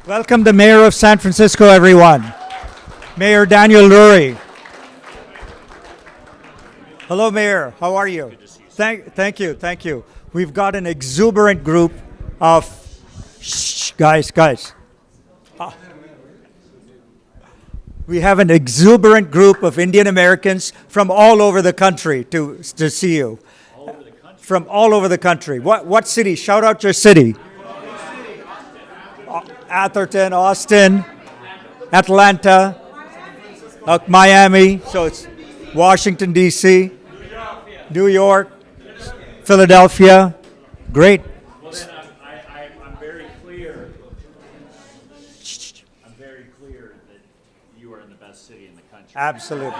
Welcome the Mayor of San Francisco, everyone. Mayor Daniel Lurie. Hello, Mayor. How are you? Good to see you. Thank you. We've got an exuberant group of, guys. We have an exuberant group of Indian Americans from all over the country to see you. All over the country? From all over the country. What city? Shout out your city. Atherton, Austin, Atlanta, Miami, so it's Washington, D.C., New York, Philadelphia. Great. Well, then I'm very clear. I'm very clear that you are in the best city in the country. Absolutely.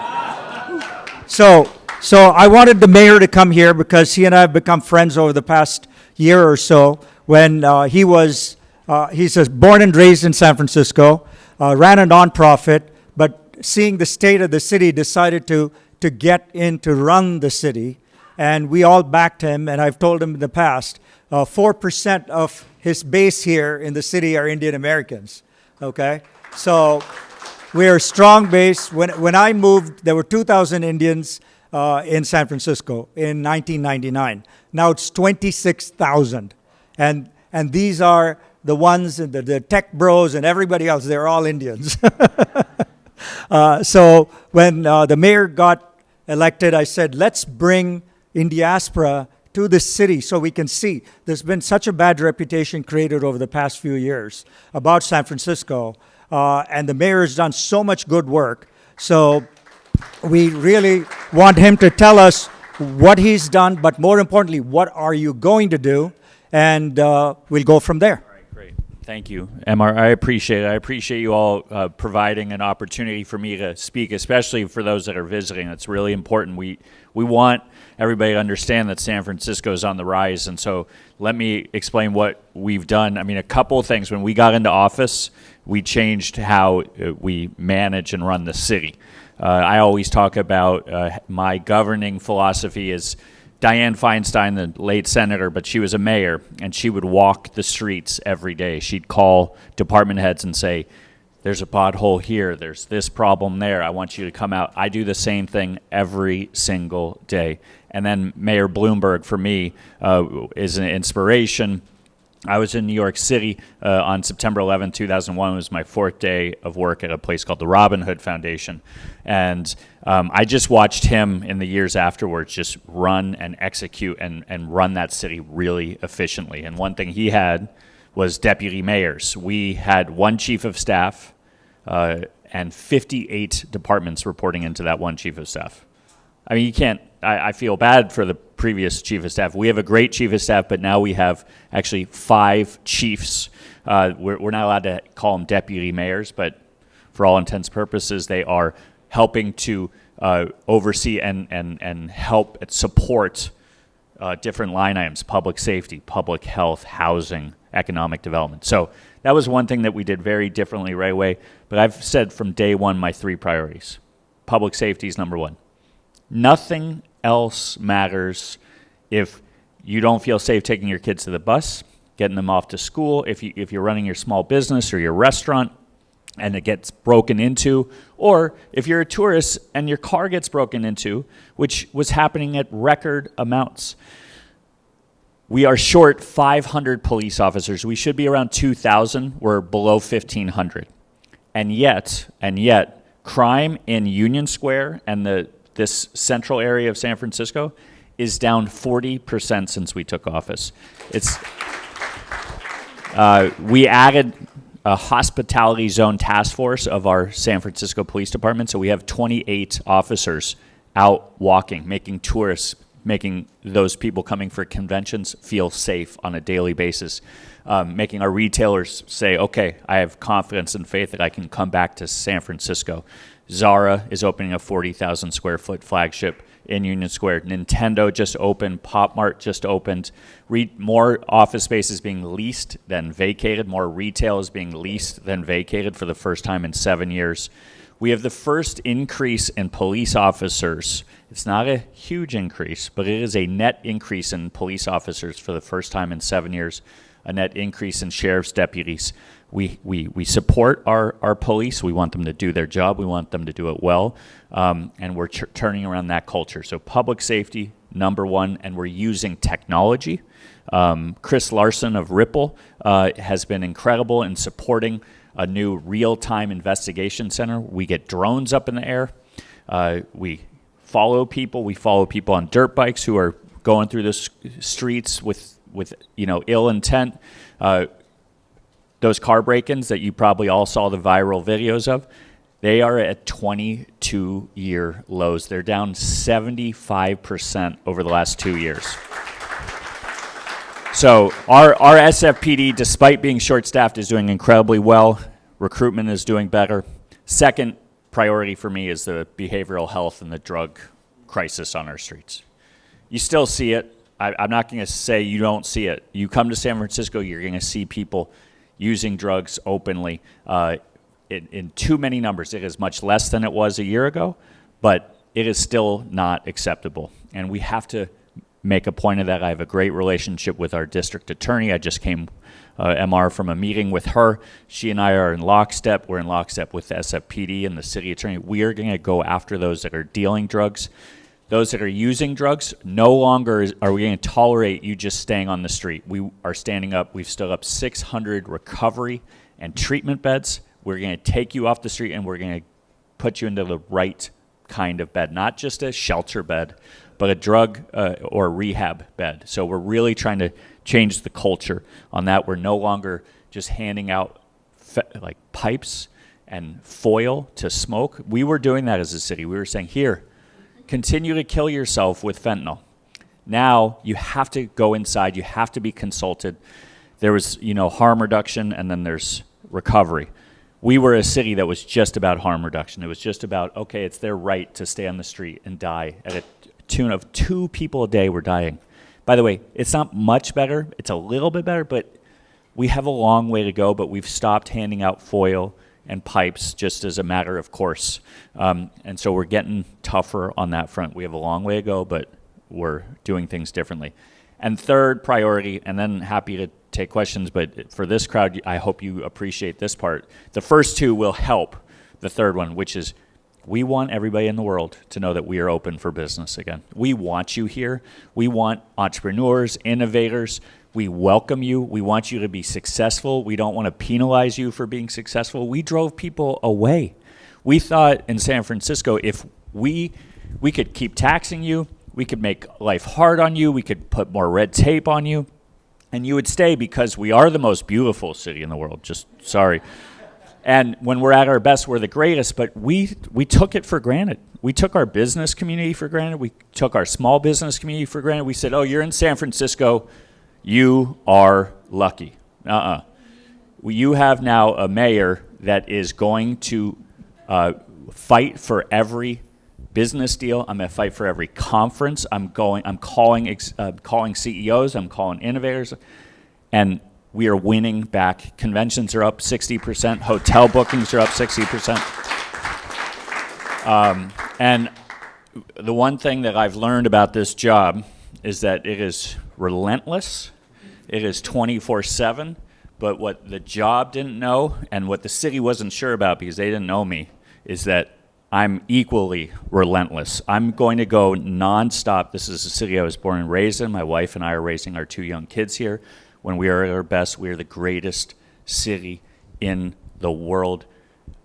So I wanted the mayor to come here because he and I have become friends over the past year or so when he's born and raised in San Francisco, ran a nonprofit, but seeing the state of the city, decided to get in to run the city. And we all backed him, and I've told him in the past, 4% of his base here in the city are Indian Americans, okay? So we're a strong base. When I moved, there were 2,000 Indians in San Francisco in 1999. Now it's 26,000. And these are the ones, the tech bros and everybody else, they're all Indians. So when the mayor got elected, I said, let's bring Indiaspora to the city so we can see. There's been such a bad reputation created over the past few years about San Francisco, and the mayor has done so much good work. So we really want him to tell us what he's done, but more importantly, what are you going to do? And we'll go from there. All right, great. Thank you, MR. I appreciate it. I appreciate you all providing an opportunity for me to speak, especially for those that are visiting. It's really important. We want everybody to understand that San Francisco is on the rise, and so let me explain what we've done. I mean, a couple of things. When we got into office, we changed how we manage and run the city. I always talk about my governing philosophy is Dianne Feinstein, the late senator, but she was a mayor, and she would walk the streets every day. She'd call department heads and say, there's a pothole here, there's this problem there, I want you to come out. I do the same thing every single day. And then Mayor Bloomberg, for me, is an inspiration. I was in New York City on September 11, 2001. It was my fourth day of work at a place called the Robin Hood Foundation. And I just watched him in the years afterwards just run and execute and run that city really efficiently. And one thing he had was deputy mayors. We had one chief of staff and 58 departments reporting into that one chief of staff. I mean, you can't, I feel bad for the previous chief of staff. We have a great chief of staff, but now we have actually 5 chiefs. We're not allowed to call them deputy mayors, but for all intents and purposes, they are helping to oversee and help support different line items: public safety, public health, housing, economic development. So that was one thing that we did very differently right away. But I've said from day one my 3 priorities. Public safety is number 1. Nothing else matters if you don't feel safe taking your kids to the bus, getting them off to school, if you're running your small business or your restaurant and it gets broken into, or if you're a tourist and your car gets broken into, which was happening at record amounts. We are short 500 police officers. We should be around 2,000. We're below 1,500. And yet, crime in Union Square and this central area of San Francisco is down 40% since we took office. We added a hospitality zone task force of our San Francisco Police Department, so we have 28 officers out walking, making tourists, making those people coming for conventions feel safe on a daily basis, making our retailers say, okay, I have confidence and faith that I can come back to San Francisco. Zara is opening a 40,000 square foot flagship in Union Square. Nintendo just opened. Pop Mart just opened. More office space is being leased than vacated. More retail is being leased than vacated for the first time in 7 years. We have the first increase in police officers. It's not a huge increase, but it is a net increase in police officers for the first time in 7 years, a net increase in sheriff's deputies. We support our police. We want them to do their job. We want them to do it well. And we're turning around that culture. So public safety, number one, and we're using technology. Chris Larson of Ripple has been incredible in supporting a new real-time investigation center. We get drones up in the air. We follow people. We follow people on dirt bikes who are going through the streets with ill intent. Those car break-ins that you probably all saw the viral videos of, they are at 22-year lows. They're down 75% over the last 2 years. So our SFPD, despite being short-staffed, is doing incredibly well. Recruitment is doing better. Second priority for me is the behavioral health and the drug crisis on our streets. You still see it. I'm not going to say you don't see it. You come to San Francisco, you're going to see people using drugs openly in too many numbers. It is much less than it was a year ago, but it is still not acceptable. And we have to make a point of that. I have a great relationship with our district attorney. I just came, MR, from a meeting with her. She and I are in lockstep. We're in lockstep with the SFPD and the city attorney. We are going to go after those that are dealing drugs. Those that are using drugs, no longer are we going to tolerate you just staying on the street. We are standing up. We've stood up 600 recovery and treatment beds. We're going to take you off the street and we're going to put you into the right kind of bed, not just a shelter bed, but a drug or rehab bed. So we're really trying to change the culture on that. We're no longer just handing out like pipes and foil to smoke. We were doing that as a city. We were saying, here, continue to kill yourself with fentanyl. Now you have to go inside. You have to be consulted. There was, harm reduction, and then there's recovery. We were a city that was just about harm reduction. It was just about, okay, it's their right to stay on the street and die. At a tune of 2 people a day were dying. By the way, it's not much better. It's a little bit better, but we have a long way to go, but we've stopped handing out foil and pipes just as a matter of course. And so we're getting tougher on that front. We have a long way to go, but we're doing things differently. And third priority, and then happy to take questions, but for this crowd, I hope you appreciate this part. The first two will help the third one, which is we want everybody in the world to know that we are open for business again. We want you here. We want entrepreneurs, innovators. We welcome you. We want you to be successful. We don't want to penalize you for being successful. We drove people away. We thought in San Francisco, if we could keep taxing you, we could make life hard on you, we could put more red tape on you, and you would stay because we are the most beautiful city in the world. Just sorry. And when we're at our best, we're the greatest, but we took it for granted. We took our business community for granted. We took our small business community for granted. We said, oh, you're in San Francisco, you are lucky. You have now a mayor that is going to fight for every business deal. I'm going to fight for every conference. I'm calling CEOs. I'm calling innovators, and we are winning back. Conventions are up 60%. Hotel bookings are up 60%. And the one thing that I've learned about this job is that it is relentless. It is 24/7. But what the job didn't know, and what the city wasn't sure about because they didn't know me, is that I'm equally relentless. I'm going to go nonstop. This is the city I was born and raised in. My wife and I are raising our 2 young kids here. When we are at our best, we are the greatest city in the world.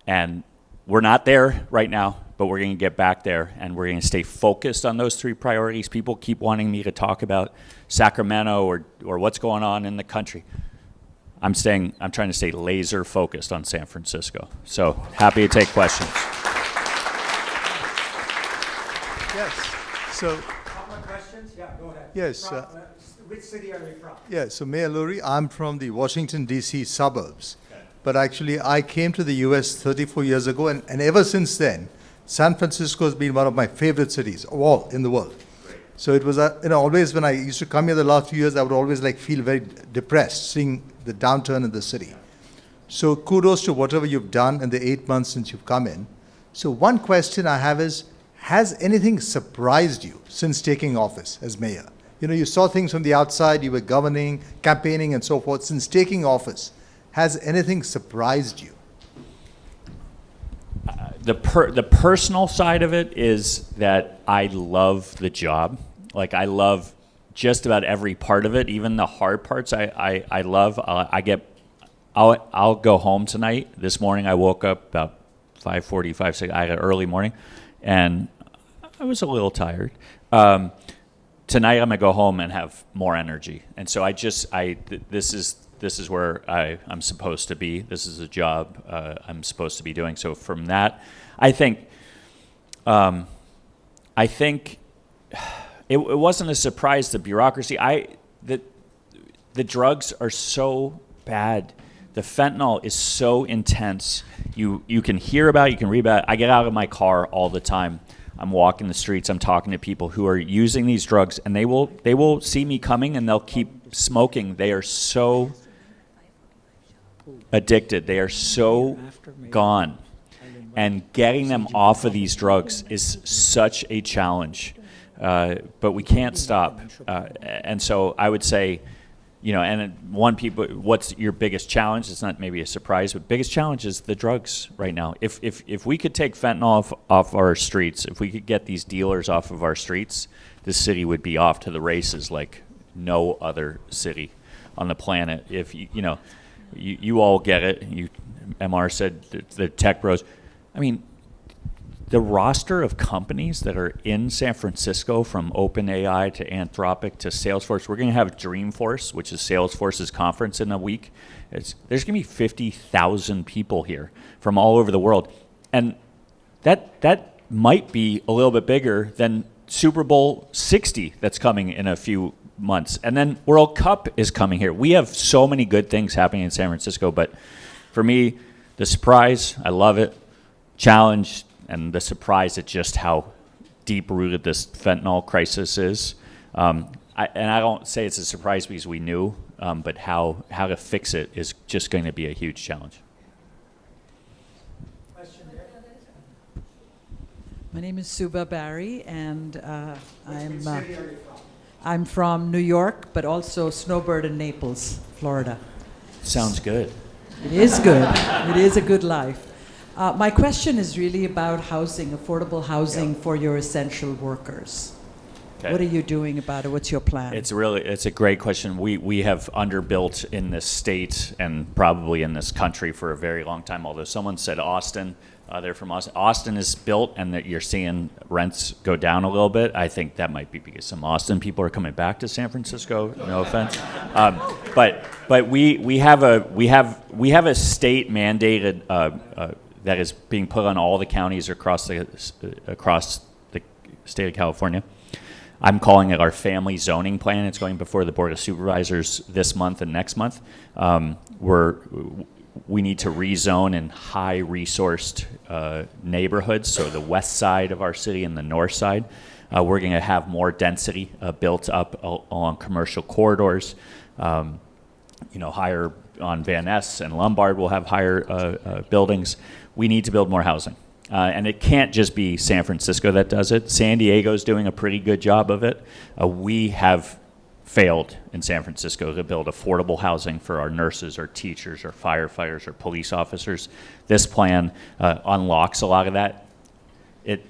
And we're not there right now, but we're going to get back there, and we're going to stay focused on those 3 priorities. People keep wanting me to talk about Sacramento or what's going on in the country. I'm trying to stay laser focused on San Francisco. So happy to take questions. Yes. So. Couple of questions? Yeah, go ahead. Yes. Which city are you from? Yeah. So Mayor Lurie, I'm from the Washington D.C. suburbs, but actually I came to the U.S. 34 years ago, and ever since then, San Francisco has been one of my favorite cities of all in the world. Great. So it was always when I used to come here the last few years, I would always feel very depressed seeing the downturn in the city. So kudos to whatever you've done in the 8 months since you've come in. So one question I have is, has anything surprised you since taking office as mayor? You saw things from the outside, you were governing, campaigning, and so forth. Since taking office, Has anything surprised you? The personal side of it is that I love the job. Like, I love just about every part of it, even the hard parts. I love. I'll go home tonight. This morning I woke up about 5:45, 6. I had an early morning, and I was a little tired. Tonight I'm gonna go home and have more energy, and so this is where I'm supposed to be. This is a job I'm supposed to be doing. So from that, I think it wasn't a surprise, the bureaucracy. The drugs are so bad. The fentanyl is so intense. You can hear about it, you can read about it. I get out of my car all the time. I'm walking the streets, I'm talking to people who are using these drugs, and they will see me coming and they'll keep smoking. They are so addicted. They are so gone. And getting them off of these drugs is such a challenge. But we can't stop. And so I would say, and what's your biggest challenge? It's not maybe a surprise, but biggest challenge is the drugs right now. If we could take fentanyl off our streets, if we could get these dealers off of our streets, this city would be off to the races like no other city on the planet. If you all get it. MR said the tech bros. I mean, the roster of companies that are in San Francisco, from OpenAI to Anthropic to Salesforce. We're going to have Dreamforce, which is Salesforce's conference in a week. There's going to be 50,000 people here from all over the world. And that might be a little bit bigger than Super Bowl 60 that's coming in a few months. And then World Cup is coming here. We have so many good things happening in San Francisco. But for me, the surprise, I love it. Challenge, and the surprise at just how deep-rooted this fentanyl crisis is. I don't say it's a surprise because we knew, but how to fix it is just going to be a huge challenge. My name is Suba Barry, and I'm from New York, but also Snowbird in Naples, Florida. Sounds good. It is good. It is a good life. My question is really about housing, affordable housing for your essential workers. Okay. What are you doing about it? What's your plan? It's a great question. We have underbuilt in this state and probably in this country for a very long time. Although someone said Austin, they're from Austin. Austin is built, and that you're seeing rents go down a little bit. I think that might be because some Austin people are coming back to San Francisco. No offense, but we have a state mandated that is being put on all the counties across the state of California. I'm calling it our family zoning plan. It's going before the Board of Supervisors this month and next month. We need to rezone in high-resourced neighborhoods, so the west side of our city and the north side. We're going to have more density built up along commercial corridors. Higher on Van Ness and Lombard will have higher buildings. We need to build more housing. And it can't just be San Francisco that does it. San Diego's doing a pretty good job of it. We have failed in San Francisco to build affordable housing for our nurses, our teachers, our firefighters, our police officers. This plan unlocks a lot of that. It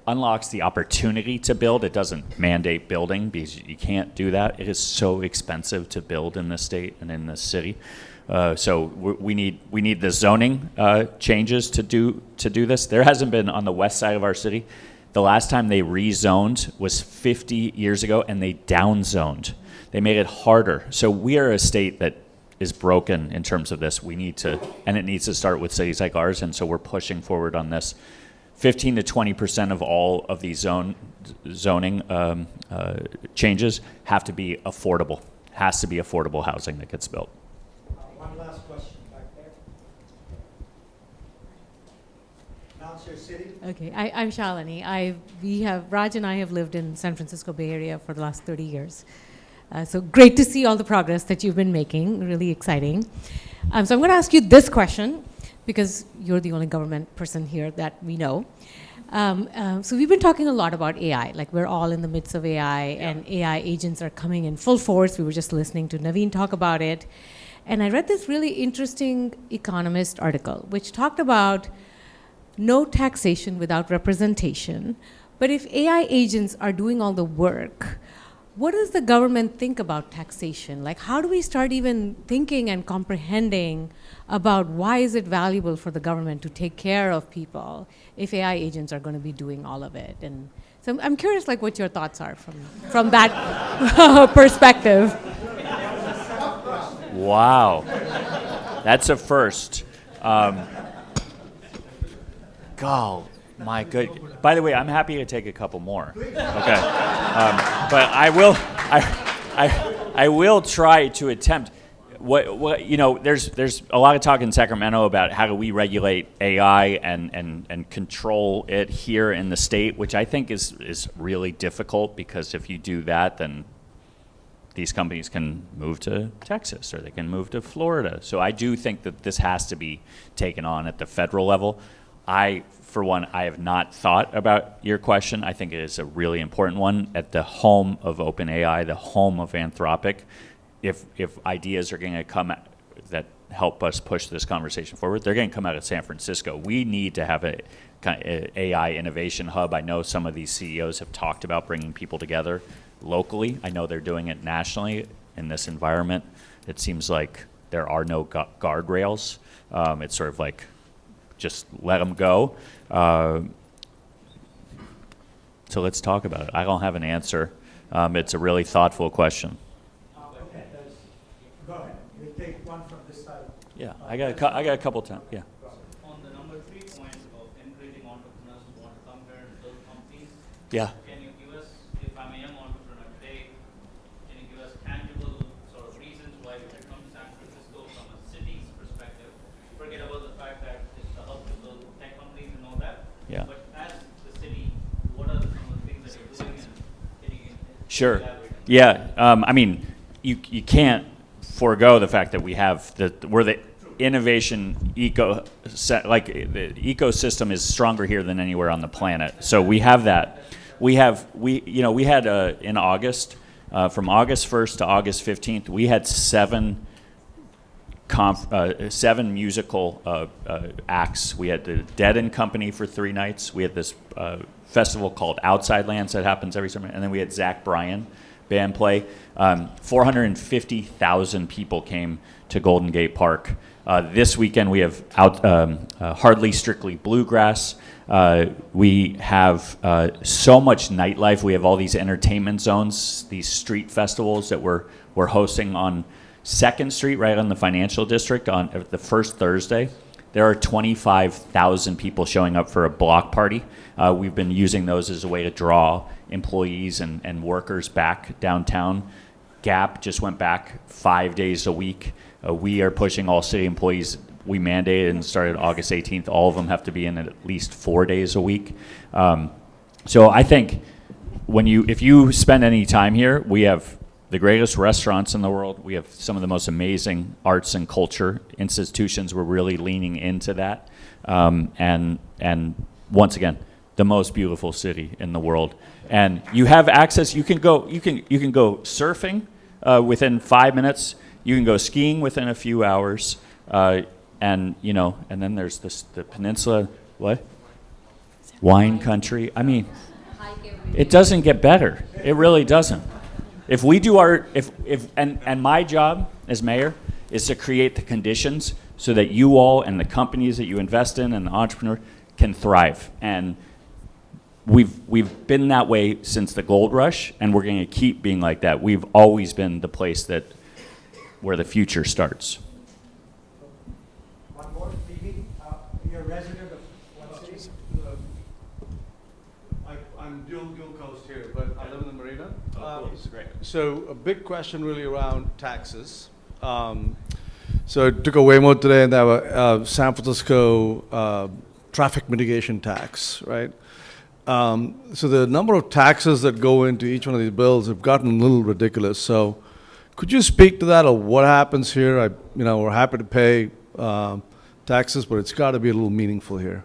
unlocks the opportunity to build. It doesn't mandate building because you can't do that. It is so expensive to build in this state and in this city. So we need the zoning changes to do this. There hasn't been on the west side of our city. The last time they rezoned was 50 years ago, and they downzoned. They made it harder. So we are a state that is broken in terms of this. We need to, and it needs to start with cities like ours, and so we're pushing forward on this. 15 to 20% of all of these zoning changes have to be affordable. Has to be affordable housing that gets built. One last question back there. Announce your city. Okay, I'm Shalini. Raj and I have lived in San Francisco Bay Area for the last 30 years. So great to see all the progress that you've been making, really exciting. So I'm going to ask you this question because you're the only government person here that we know. So we've been talking a lot about AI, like we're all in the midst of AI, and AI agents are coming in full force. We were just listening to Naveen talk about it. And I read this really interesting Economist article, which talked about no taxation without representation. But if AI agents are doing all the work, what does the government think about taxation? Like, how do we start even thinking and comprehending about why is it valuable for the government to take care of people if AI agents are going to be doing all of it? And so I'm curious, like, what your thoughts are from that perspective. Wow. That's a first. God, my good. By the way, I'm happy to take a couple more. Okay. But I will try to attempt. There's a lot of talk in Sacramento about how do we regulate AI and control it here in the state, which I think is really difficult, because if you do that, then these companies can move to Texas or they can move to Florida. So I do think that this has to be taken on at the federal level. For one, I have not thought about your question. I think it is a really important one. At the home of OpenAI, the home of Anthropic, if ideas are going to come out that help us push this conversation forward, they're going to come out of San Francisco. We need to have a kind of AI innovation hub. I know some of these CEOs have talked about bringing people together locally. I know they're doing it nationally. In this environment, it seems like there are no guardrails. It's sort of like, just let them go. So let's talk about it. I don't have an answer. It's a really thoughtful question. Okay, go ahead. You take one from this side. Yeah, I got a couple times. Yeah. On the number 3 point of encouraging entrepreneurs who want to come here and build companies, Yeah. can you give us, if I'm a young entrepreneur today, can you give us tangible sort of reasons why we should come to San Francisco from a city's perspective? Forget about the fact that it's the hub to build tech companies and all that. Yeah. But as the city, what are some of the things that you're doing, and can you Sure. elaborate on that? Yeah. I mean, you can't forego the fact that we're the innovation the ecosystem is stronger here than anywhere on the planet. So we have that. We had in August, from August 1st to August 15th, we had seven musical acts. We had the Dead and Company for 3 nights. We had this festival called Outside Lands that happens every summer, and then we had Zach Bryan band play. 450,000 people came to Golden Gate Park. This weekend we have Hardly Strictly Bluegrass. We have so much nightlife. We have all these entertainment zones, these street festivals that we're hosting on 2nd Street, right on the financial district, on the first Thursday. There are 25,000 people showing up for a block party. We've been using those as a way to draw employees and workers back downtown. Gap just went back 5 days a week. We are pushing all city employees. We mandated and started August 18th. All of them have to be in at least 4 days a week. So I think if you spend any time here, we have the greatest restaurants in the world. We have some of the most amazing arts and culture institutions. We're really leaning into that. And once again, the most beautiful city in the world. And you have access. You can go surfing within 5 minutes. You can go skiing within a few hours. And then there's the peninsula. What? Wine country. I mean, it doesn't get better. It really doesn't. If we do and my job as mayor is to create the conditions so that you all and the companies that you invest in and the entrepreneur can thrive. And we've been that way since the gold rush, and we're going to keep being like that. We've always been the place where the future starts. One more, Phoebe. You're a resident of what city? I'm dual coast here, but I live in the marina. This is great. So a big question really around taxes. So I took a Waymo today, and they have a San Francisco traffic mitigation tax, right? So the number of taxes that go into each one of these bills have gotten a little ridiculous. So could you speak to that, or what happens here? We're happy to pay taxes, but it's got to be a little meaningful here.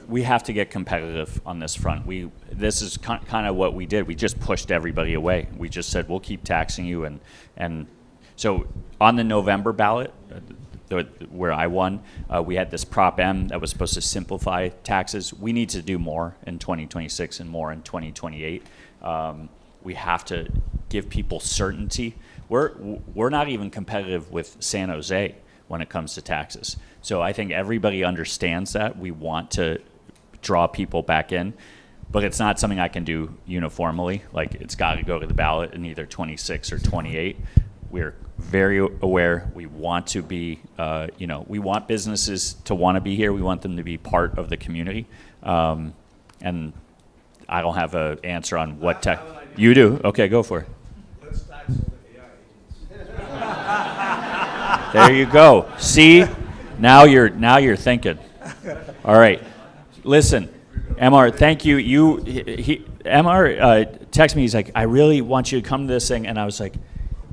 We have to get competitive on this front. This is kind of what we did. We just pushed everybody away. We just said, we'll keep taxing you, and So on the November ballot, where I won, we had this Prop M that was supposed to simplify taxes. We need to do more in 2026 and more in 2028. We have to give people certainty. We're not even competitive with San Jose when it comes to taxes. So I think everybody understands that. We want to draw people back in, but it's not something I can do uniformly. Like, it's got to go to the ballot in either 26 or 28. We're very aware. We want to be, we want businesses to want to be here. We want them to be part of the community. And I don't have an answer on what tech. You do? Okay, go for it. Let's tax all the AI agents. There you go. See, now you're thinking. All right, listen, MR, thank you. MR texted me. He's like, I really want you to come to this thing, and I was like,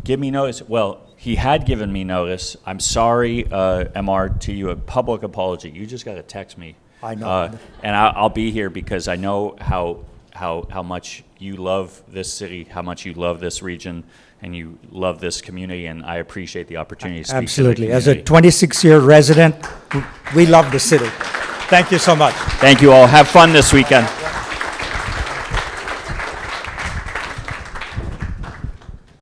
give me notice. Well, he had given me notice. I'm sorry, MR, to you, a public apology. You just got to text me. I know. And I'll be here because I know how much you love this city, how much you love this region, and you love this community, and I appreciate the opportunity to speak Absolutely. to the As a community. 26-year resident, we love the city. Thank you so much. Thank you all. Have fun this weekend.